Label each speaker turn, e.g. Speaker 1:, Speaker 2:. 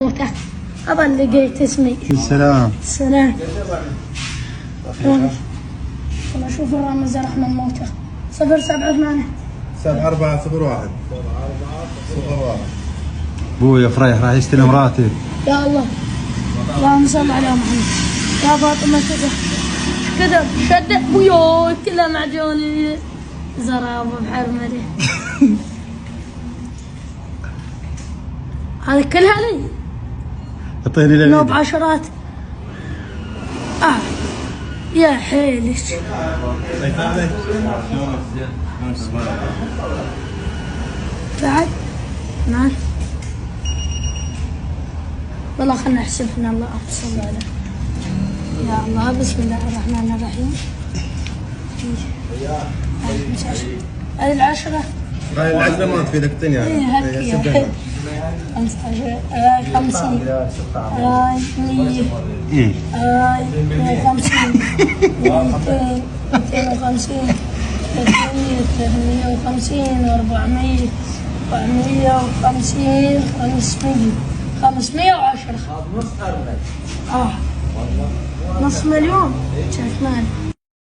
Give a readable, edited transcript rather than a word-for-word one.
Speaker 1: أظن لقيت اسمي.
Speaker 2: السلام.
Speaker 1: السلام. والله شوف الرمز رحمن موته 078
Speaker 3: 7401
Speaker 2: ابويا فريح راح يستلم راتب.
Speaker 1: يا الله اللهم صل على محمد. يا فاطمة كذا شد ابويا كلها معجوني زرابة بحرملي. هذه كلها لي.
Speaker 2: اعطيني لي
Speaker 1: نوب عشرات. يا حيلك. بعد نعم والله خلنا نحسبنا. الله صل على يا الله. بسم الله الرحمن الرحيم. هذه العشرة.
Speaker 3: هاي العشرة ما تفيدك الدنيا.
Speaker 1: اي هكي 15 هاي 50 هاي 100 هاي 150 200 250 300 350 400 450 500 510 نص مليون. شايف مال